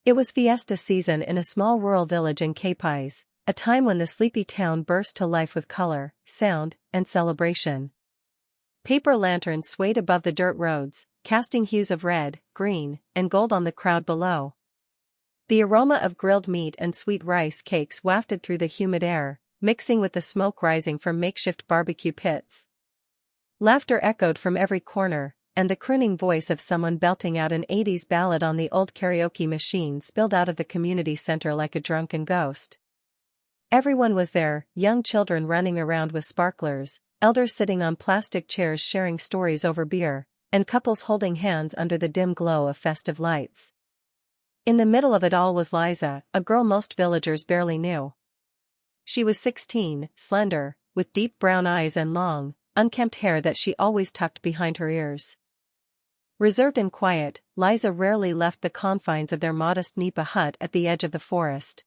It was fiesta season in a small rural village in Capes, a time when the sleepy town burst to life with color, sound, and celebration. Paper lanterns swayed above the dirt roads, casting hues of red, green, and gold on the crowd below. The aroma of grilled meat and sweet rice cakes wafted through the humid air, mixing with the smoke rising from makeshift barbecue pits. Laughter echoed from every corner, and the crooning voice of someone belting out an 80s ballad on the old karaoke machine spilled out of the community center like a drunken ghost. Everyone was there, young children running around with sparklers, elders sitting on plastic chairs sharing stories over beer, and couples holding hands under the dim glow of festive lights. In the middle of it all was Liza, a girl most villagers barely knew. She was 16, slender, with deep brown eyes and long, unkempt hair that she always tucked behind her ears. Reserved and quiet, Liza rarely left the confines of their modest nipa hut at the edge of the forest.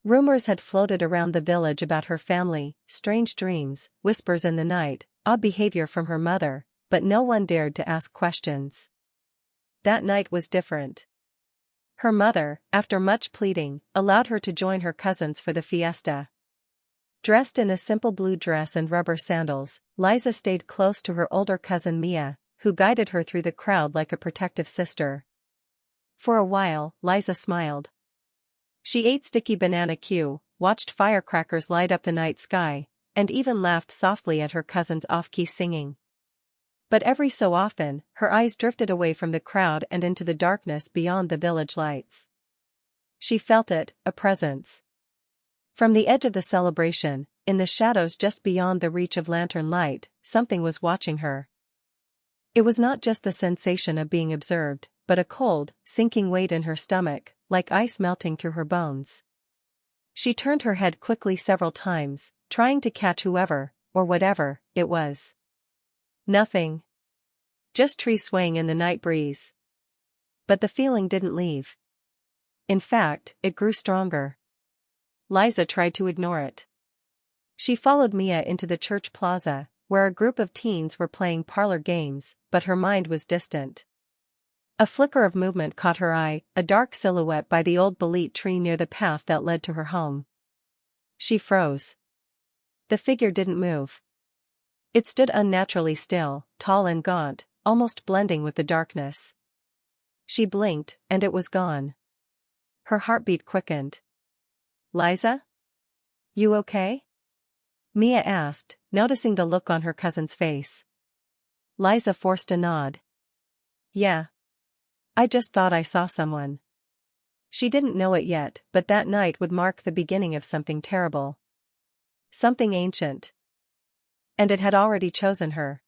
Rumors had floated around the village about her family, strange dreams, whispers in the night, odd behavior from her mother, but no one dared to ask questions. That night was different. Her mother, after much pleading, allowed her to join her cousins for the fiesta. Dressed in a simple blue dress and rubber sandals, Liza stayed close to her older cousin Mia, who guided her through the crowd like a protective sister. For a while, Liza smiled. She ate sticky banana Q, watched firecrackers light up the night sky, and even laughed softly at her cousin's off-key singing. But every so often, her eyes drifted away from the crowd and into the darkness beyond the village lights. She felt it, a presence. From the edge of the celebration, in the shadows just beyond the reach of lantern light, something was watching her. It was not just the sensation of being observed, but a cold, sinking weight in her stomach, like ice melting through her bones. She turned her head quickly several times, trying to catch whoever, or whatever, it was. Nothing. Just trees swaying in the night breeze. But the feeling didn't leave. In fact, it grew stronger. Liza tried to ignore it. She followed Mia into the church plaza, where a group of teens were playing parlor games, but her mind was distant. A flicker of movement caught her eye, a dark silhouette by the old bolete tree near the path that led to her home. She froze. The figure didn't move. It stood unnaturally still, tall and gaunt, almost blending with the darkness. She blinked, and it was gone. Her heartbeat quickened. "Liza? You okay?" Mia asked, noticing the look on her cousin's face. Liza forced a nod. "Yeah. I just thought I saw someone." She didn't know it yet, but that night would mark the beginning of something terrible. Something ancient. And it had already chosen her.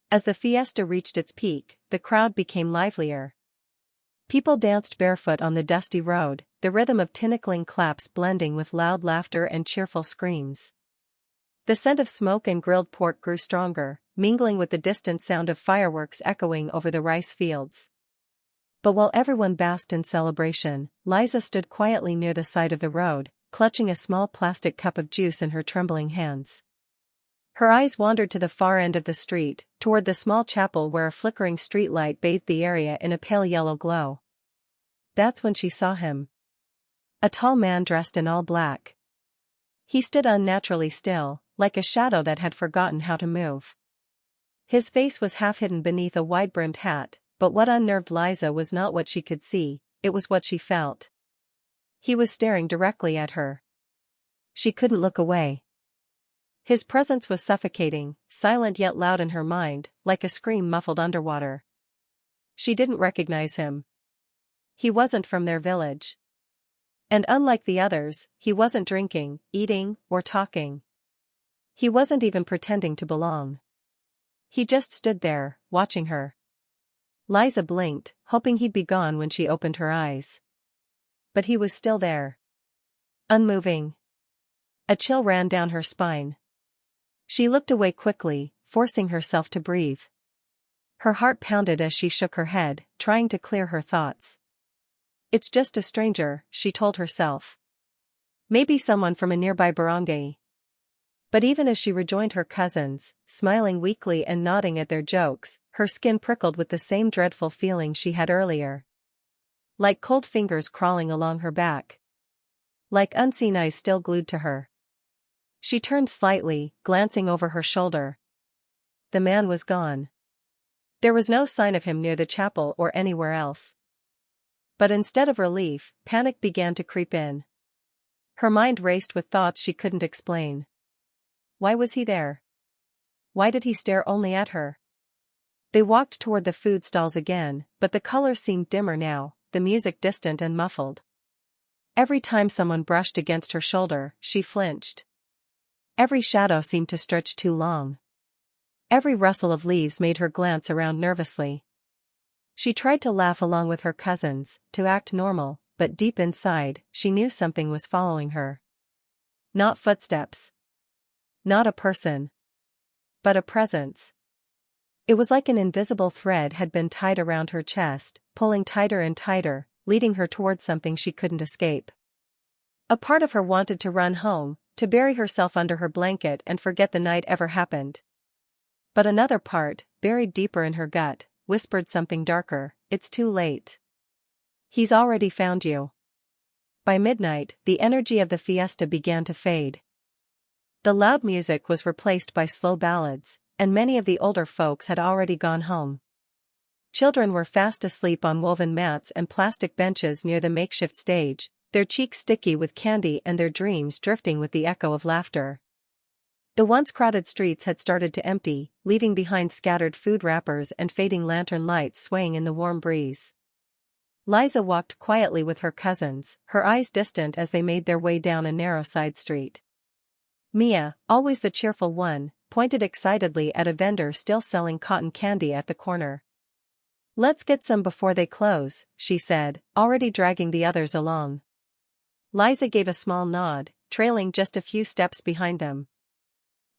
As the fiesta reached its peak, the crowd became livelier. People danced barefoot on the dusty road, the rhythm of tinkling claps blending with loud laughter and cheerful screams. The scent of smoke and grilled pork grew stronger, mingling with the distant sound of fireworks echoing over the rice fields. But while everyone basked in celebration, Liza stood quietly near the side of the road, clutching a small plastic cup of juice in her trembling hands. Her eyes wandered to the far end of the street, toward the small chapel where a flickering streetlight bathed the area in a pale yellow glow. That's when she saw him. A tall man dressed in all black. He stood unnaturally still, like a shadow that had forgotten how to move. His face was half hidden beneath a wide-brimmed hat, but what unnerved Liza was not what she could see, it was what she felt. He was staring directly at her. She couldn't look away. His presence was suffocating, silent yet loud in her mind, like a scream muffled underwater. She didn't recognize him. He wasn't from their village. And unlike the others, he wasn't drinking, eating, or talking. He wasn't even pretending to belong. He just stood there, watching her. Liza blinked, hoping he'd be gone when she opened her eyes. But he was still there. Unmoving. A chill ran down her spine. She looked away quickly, forcing herself to breathe. Her heart pounded as she shook her head, trying to clear her thoughts. It's just a stranger, she told herself. Maybe someone from a nearby barangay. But even as she rejoined her cousins, smiling weakly and nodding at their jokes, her skin prickled with the same dreadful feeling she had earlier. Like cold fingers crawling along her back. Like unseen eyes still glued to her. She turned slightly, glancing over her shoulder. The man was gone. There was no sign of him near the chapel or anywhere else. But instead of relief, panic began to creep in. Her mind raced with thoughts she couldn't explain. Why was he there? Why did he stare only at her? They walked toward the food stalls again, but the colors seemed dimmer now, the music distant and muffled. Every time someone brushed against her shoulder, she flinched. Every shadow seemed to stretch too long. Every rustle of leaves made her glance around nervously. She tried to laugh along with her cousins, to act normal, but deep inside, she knew something was following her. Not footsteps. Not a person. But a presence. It was like an invisible thread had been tied around her chest, pulling tighter and tighter, leading her towards something she couldn't escape. A part of her wanted to run home, to bury herself under her blanket and forget the night ever happened. But another part, buried deeper in her gut, whispered something darker. It's too late. He's already found you. By midnight, the energy of the fiesta began to fade. The loud music was replaced by slow ballads, and many of the older folks had already gone home. Children were fast asleep on woven mats and plastic benches near the makeshift stage, their cheeks sticky with candy and their dreams drifting with the echo of laughter. The once crowded streets had started to empty, leaving behind scattered food wrappers and fading lantern lights swaying in the warm breeze. Liza walked quietly with her cousins, her eyes distant as they made their way down a narrow side street. Mia, always the cheerful one, pointed excitedly at a vendor still selling cotton candy at the corner. "Let's get some before they close," she said, already dragging the others along. Liza gave a small nod, trailing just a few steps behind them.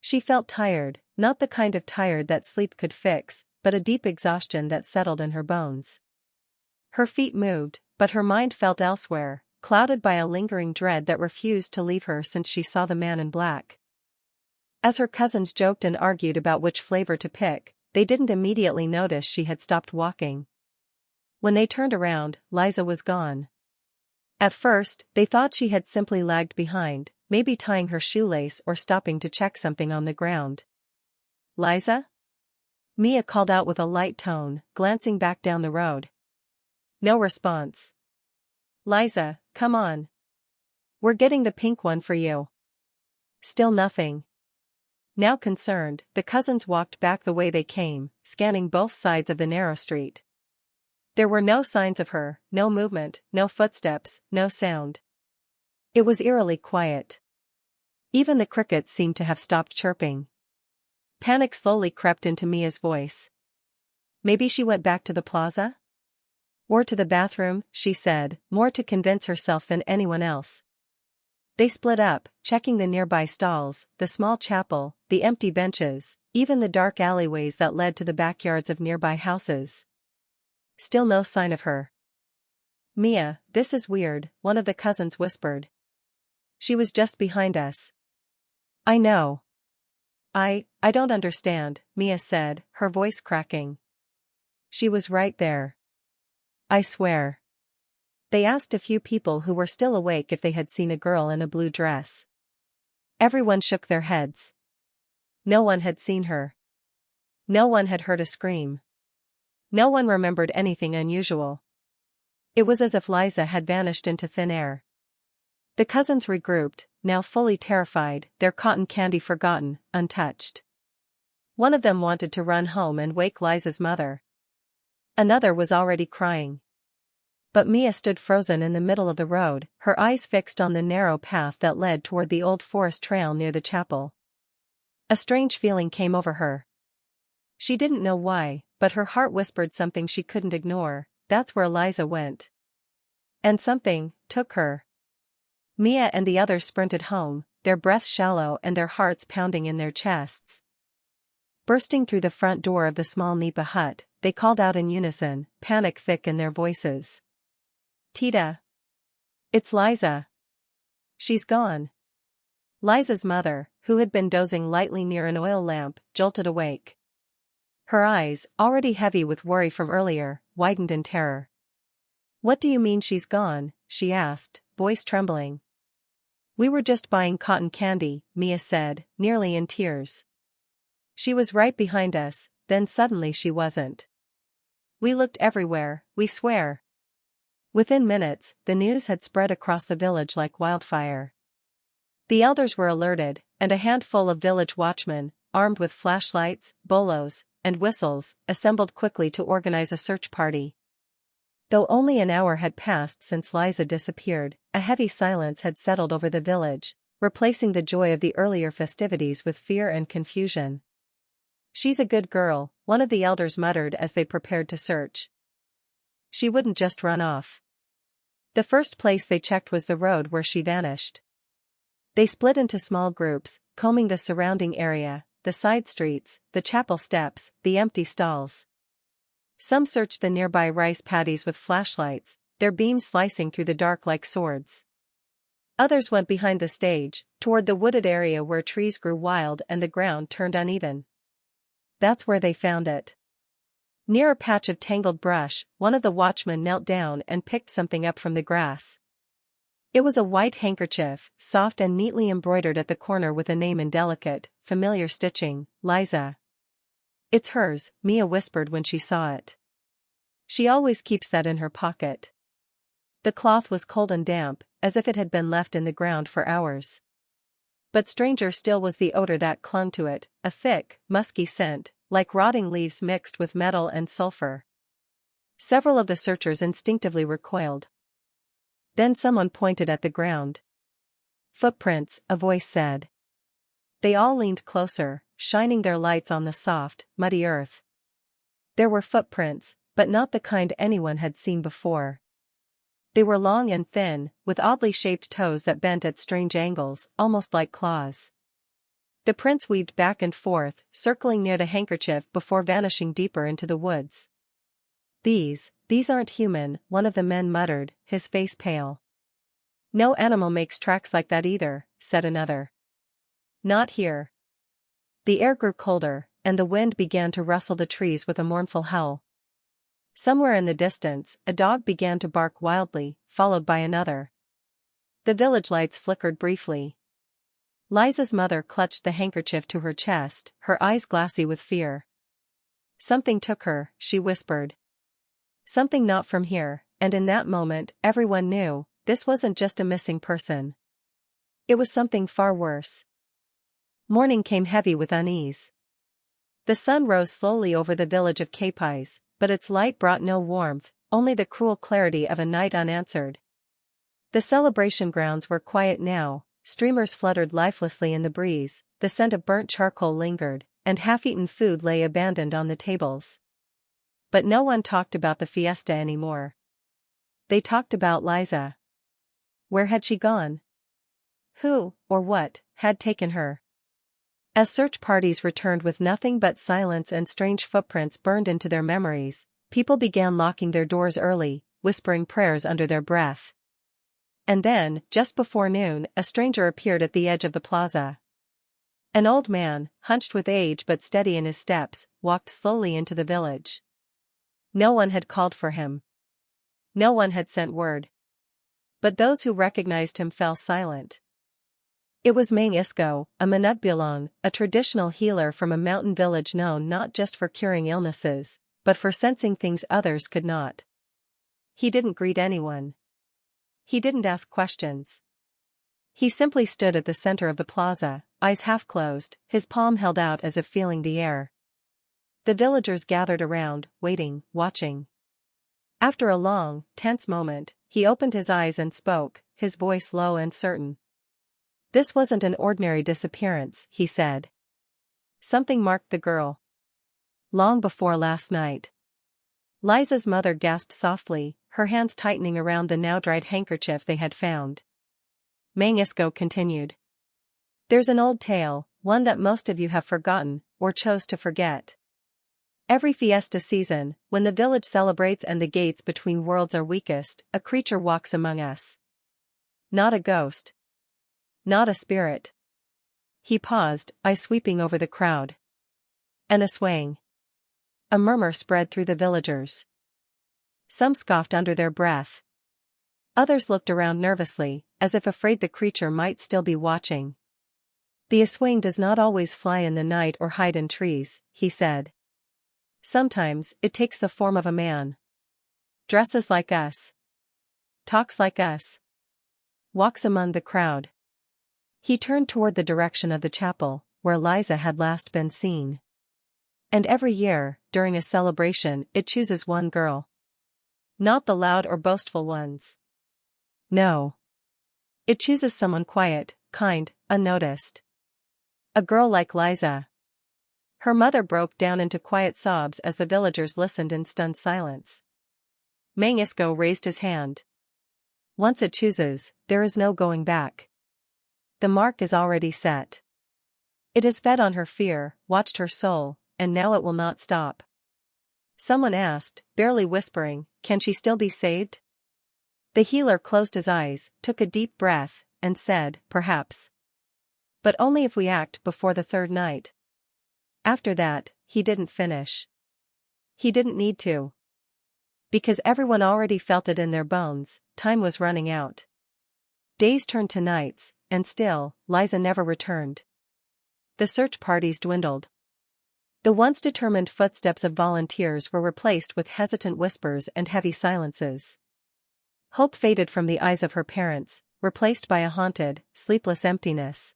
She felt tired, not the kind of tired that sleep could fix, but a deep exhaustion that settled in her bones. Her feet moved, but her mind felt elsewhere, clouded by a lingering dread that refused to leave her since she saw the man in black. As her cousins joked and argued about which flavor to pick, they didn't immediately notice she had stopped walking. When they turned around, Liza was gone. At first, they thought she had simply lagged behind, maybe tying her shoelace or stopping to check something on the ground. "Liza?" Mia called out with a light tone, glancing back down the road. No response. "Liza, come on. We're getting the pink one for you." Still nothing. Now concerned, the cousins walked back the way they came, scanning both sides of the narrow street. There were no signs of her, no movement, no footsteps, no sound. It was eerily quiet. Even the crickets seemed to have stopped chirping. Panic slowly crept into Mia's voice. Maybe she went back to the plaza? Or to the bathroom, she said, more to convince herself than anyone else. They split up, checking the nearby stalls, the small chapel, the empty benches, even the dark alleyways that led to the backyards of nearby houses. Still no sign of her. "Mia, this is weird," one of the cousins whispered. "She was just behind us." "I know. I don't understand," Mia said, her voice cracking. "She was right there. I swear." They asked a few people who were still awake if they had seen a girl in a blue dress. Everyone shook their heads. No one had seen her. No one had heard a scream. No one remembered anything unusual. It was as if Liza had vanished into thin air. The cousins regrouped, now fully terrified, their cotton candy forgotten, untouched. One of them wanted to run home and wake Liza's mother. Another was already crying. But Mia stood frozen in the middle of the road, her eyes fixed on the narrow path that led toward the old forest trail near the chapel. A strange feeling came over her. She didn't know why, but her heart whispered something she couldn't ignore. That's where Liza went. And something took her. Mia and the others sprinted home, their breaths shallow and their hearts pounding in their chests. Bursting through the front door of the small nipa hut, they called out in unison, panic thick in their voices. "Tita! It's Liza! She's gone!" Liza's mother, who had been dozing lightly near an oil lamp, jolted awake. Her eyes, already heavy with worry from earlier, widened in terror. "What do you mean she's gone?" she asked, voice trembling. "We were just buying cotton candy," Mia said, nearly in tears. "She was right behind us, then suddenly she wasn't. We looked everywhere, we swear." Within minutes, the news had spread across the village like wildfire. The elders were alerted, and a handful of village watchmen, armed with flashlights, bolos, and whistles, assembled quickly to organize a search party. Though only an hour had passed since Liza disappeared, a heavy silence had settled over the village, replacing the joy of the earlier festivities with fear and confusion. "She's a good girl," one of the elders muttered as they prepared to search. "She wouldn't just run off." The first place they checked was the road where she vanished. They split into small groups, combing the surrounding area, the side streets, the chapel steps, the empty stalls. Some searched the nearby rice paddies with flashlights, their beams slicing through the dark like swords. Others went behind the stage, toward the wooded area where trees grew wild and the ground turned uneven. That's where they found it. Near a patch of tangled brush, one of the watchmen knelt down and picked something up from the grass. It was a white handkerchief, soft and neatly embroidered at the corner with a name in delicate, familiar stitching, Liza. "It's hers," Mia whispered when she saw it. "She always keeps that in her pocket." The cloth was cold and damp, as if it had been left in the ground for hours. But stranger still was the odor that clung to it, a thick, musky scent, like rotting leaves mixed with metal and sulfur. Several of the searchers instinctively recoiled. Then someone pointed at the ground. "Footprints," a voice said. They all leaned closer, shining their lights on the soft, muddy earth. There were footprints, but not the kind anyone had seen before. They were long and thin, with oddly shaped toes that bent at strange angles, almost like claws. The prints weaved back and forth, circling near the handkerchief before vanishing deeper into the woods. These aren't human," one of the men muttered, his face pale. "No animal makes tracks like that either," said another. "Not here." The air grew colder, and the wind began to rustle the trees with a mournful howl. Somewhere in the distance, a dog began to bark wildly, followed by another. The village lights flickered briefly. Liza's mother clutched the handkerchief to her chest, her eyes glassy with fear. "Something took her," she whispered. "Something not from here," and in that moment, everyone knew, this wasn't just a missing person. It was something far worse. Morning came heavy with unease. The sun rose slowly over the village of Capais, but its light brought no warmth, only the cruel clarity of a night unanswered. The celebration grounds were quiet now, streamers fluttered lifelessly in the breeze, the scent of burnt charcoal lingered, and half-eaten food lay abandoned on the tables. But no one talked about the fiesta anymore. They talked about Liza. Where had she gone? Who, or what, had taken her? As search parties returned with nothing but silence and strange footprints burned into their memories, people began locking their doors early, whispering prayers under their breath. And then, just before noon, a stranger appeared at the edge of the plaza. An old man, hunched with age but steady in his steps, walked slowly into the village. No one had called for him. No one had sent word. But those who recognized him fell silent. It was Mang Isco, a manutbilong, a traditional healer from a mountain village known not just for curing illnesses, but for sensing things others could not. He didn't greet anyone. He didn't ask questions. He simply stood at the center of the plaza, eyes half closed, his palm held out as if feeling the air. The villagers gathered around, waiting, watching. After a long, tense moment, he opened his eyes and spoke, his voice low and certain. "This wasn't an ordinary disappearance," he said. "Something marked the girl. Long before last night." Liza's mother gasped softly, her hands tightening around the now-dried handkerchief they had found. Mang Isco continued. "There's an old tale, one that most of you have forgotten, or chose to forget. Every fiesta season, when the village celebrates and the gates between worlds are weakest, a creature walks among us. Not a ghost. Not a spirit." He paused, eyes sweeping over the crowd. "And a swaying." A murmur spread through the villagers. Some scoffed under their breath. Others looked around nervously, as if afraid the creature might still be watching. "The Aswang does not always fly in the night or hide in trees," he said. "Sometimes it takes the form of a man. Dresses like us. Talks like us. Walks among the crowd." He turned toward the direction of the chapel, where Liza had last been seen. "And every year, during a celebration, it chooses one girl. Not the loud or boastful ones. No. It chooses someone quiet, kind, unnoticed. A girl like Liza." Her mother broke down into quiet sobs as the villagers listened in stunned silence. Mangisco raised his hand. "Once it chooses, there is no going back. The mark is already set. It has fed on her fear, watched her soul, and now it will not stop." Someone asked, barely whispering, "Can she still be saved?" The healer closed his eyes, took a deep breath, and said, "Perhaps. But only if we act before the third night." After that, he didn't finish. He didn't need to. Because everyone already felt it in their bones, time was running out. Days turned to nights, and still, Liza never returned. The search parties dwindled. The once determined footsteps of volunteers were replaced with hesitant whispers and heavy silences. Hope faded from the eyes of her parents, replaced by a haunted, sleepless emptiness.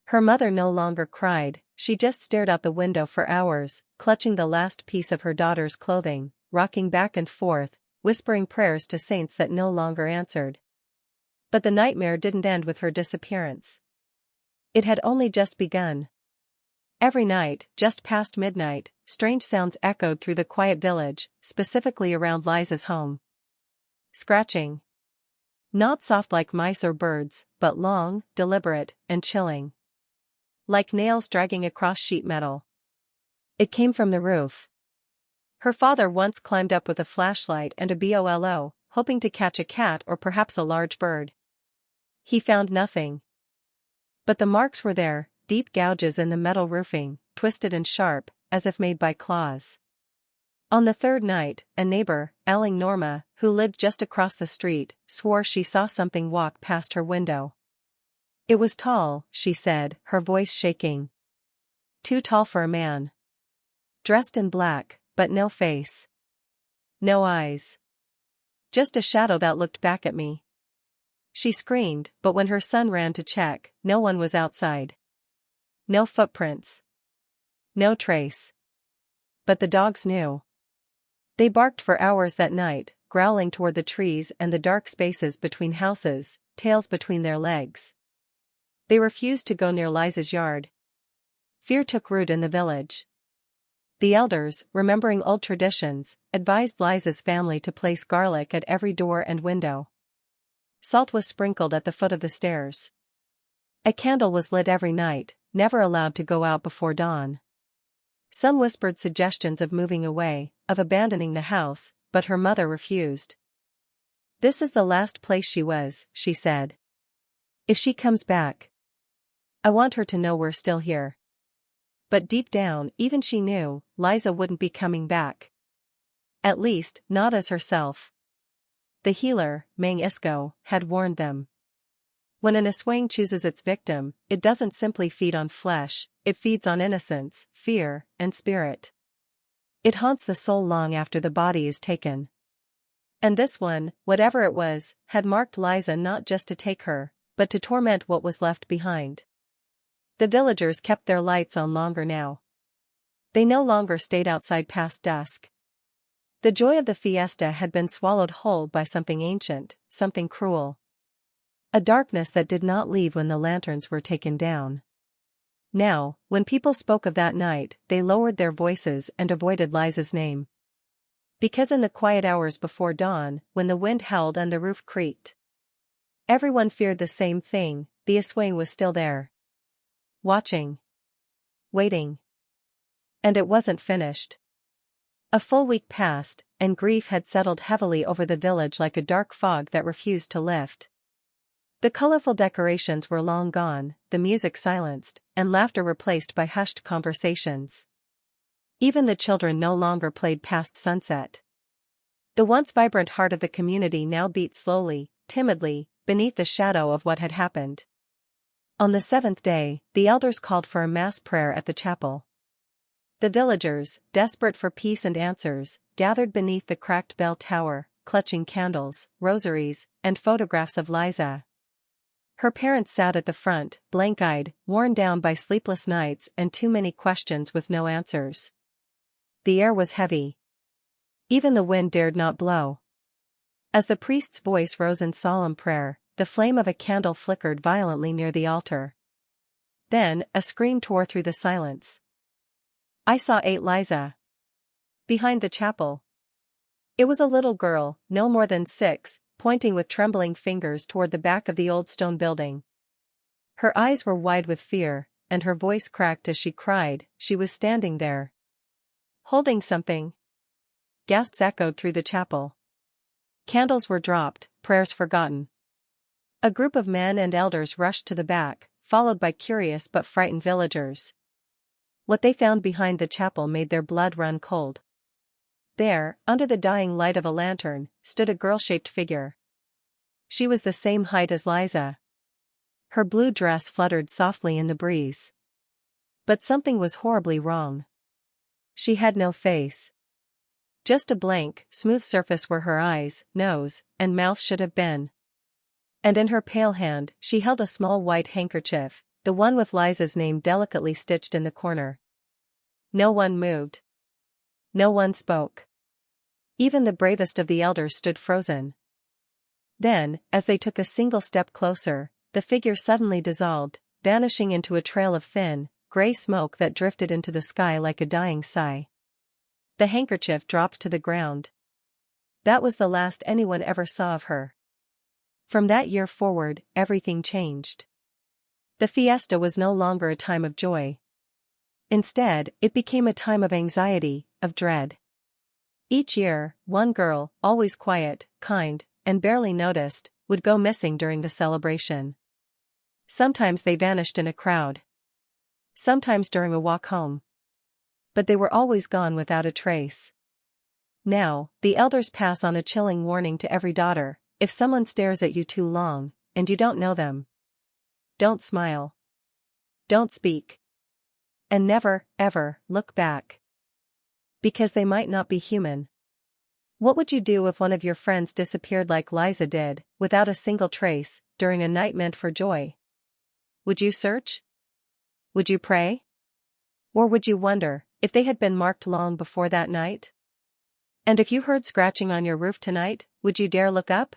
Her mother no longer cried, she just stared out the window for hours, clutching the last piece of her daughter's clothing, rocking back and forth, whispering prayers to saints that no longer answered. But the nightmare didn't end with her disappearance. It had only just begun. Every night, just past midnight, strange sounds echoed through the quiet village, specifically around Liza's home. Scratching. Not soft like mice or birds, but long, deliberate, and chilling. Like nails dragging across sheet metal. It came from the roof. Her father once climbed up with a flashlight and a bolo, hoping to catch a cat or perhaps a large bird. He found nothing. But the marks were there, deep gouges in the metal roofing, twisted and sharp, as if made by claws. On the third night, a neighbor, Aling Norma, who lived just across the street, swore she saw something walk past her window. It was tall, she said, her voice shaking. Too tall for a man. Dressed in black, but no face. No eyes. Just a shadow that looked back at me. She screamed, but when her son ran to check, no one was outside. No footprints. No trace. But the dogs knew. They barked for hours that night, growling toward the trees and the dark spaces between houses, tails between their legs. They refused to go near Liza's yard. Fear took root in the village. The elders, remembering old traditions, advised Liza's family to place garlic at every door and window. Salt was sprinkled at the foot of the stairs. A candle was lit every night, never allowed to go out before dawn. Some whispered suggestions of moving away, of abandoning the house, but her mother refused. "This is the last place she was," she said. "If she comes back, I want her to know we're still here." But deep down, even she knew, Liza wouldn't be coming back. At least, not as herself. The healer, Mangisco, had warned them. When an Aswang chooses its victim, it doesn't simply feed on flesh, it feeds on innocence, fear, and spirit. It haunts the soul long after the body is taken. And this one, whatever it was, had marked Liza not just to take her, but to torment what was left behind. The villagers kept their lights on longer now. They no longer stayed outside past dusk. The joy of the fiesta had been swallowed whole by something ancient, something cruel. A darkness that did not leave when the lanterns were taken down. Now, when people spoke of that night, they lowered their voices and avoided Liza's name. Because in the quiet hours before dawn, when the wind howled and the roof creaked, everyone feared the same thing, the Aswang was still there. Watching. Waiting. And it wasn't finished. A full week passed, and grief had settled heavily over the village like a dark fog that refused to lift. The colorful decorations were long gone, the music silenced, and laughter replaced by hushed conversations. Even the children no longer played past sunset. The once vibrant heart of the community now beat slowly, timidly, beneath the shadow of what had happened. On the seventh day, the elders called for a mass prayer at the chapel. The villagers, desperate for peace and answers, gathered beneath the cracked bell tower, clutching candles, rosaries, and photographs of Liza. Her parents sat at the front, blank-eyed, worn down by sleepless nights and too many questions with no answers. The air was heavy. Even the wind dared not blow. As the priest's voice rose in solemn prayer, the flame of a candle flickered violently near the altar. Then, a scream tore through the silence. I saw Liza. Behind the chapel. It was a little girl, no more than 6, pointing with trembling fingers toward the back of the old stone building. Her eyes were wide with fear, and her voice cracked as she cried. She was standing there, holding something. Gasps echoed through the chapel. Candles were dropped, prayers forgotten. A group of men and elders rushed to the back, followed by curious but frightened villagers. What they found behind the chapel made their blood run cold. There, under the dying light of a lantern, stood a girl-shaped figure. She was the same height as Liza. Her blue dress fluttered softly in the breeze. But something was horribly wrong. She had no face. Just a blank, smooth surface where her eyes, nose, and mouth should have been. And in her pale hand, she held a small white handkerchief, the one with Liza's name delicately stitched in the corner. No one moved. No one spoke. Even the bravest of the elders stood frozen. Then, as they took a single step closer, the figure suddenly dissolved, vanishing into a trail of thin, gray smoke that drifted into the sky like a dying sigh. The handkerchief dropped to the ground. That was the last anyone ever saw of her. From that year forward, everything changed. The fiesta was no longer a time of joy. Instead, it became a time of anxiety, of dread. Each year, one girl, always quiet, kind, and barely noticed, would go missing during the celebration. Sometimes they vanished in a crowd. Sometimes during a walk home. But they were always gone without a trace. Now, the elders pass on a chilling warning to every daughter: if someone stares at you too long, and you don't know them, don't smile. Don't speak. And never, ever, look back. Because they might not be human. What would you do if one of your friends disappeared like Liza did, without a single trace, during a night meant for joy? Would you search? Would you pray? Or would you wonder if they had been marked long before that night? And if you heard scratching on your roof tonight, would you dare look up?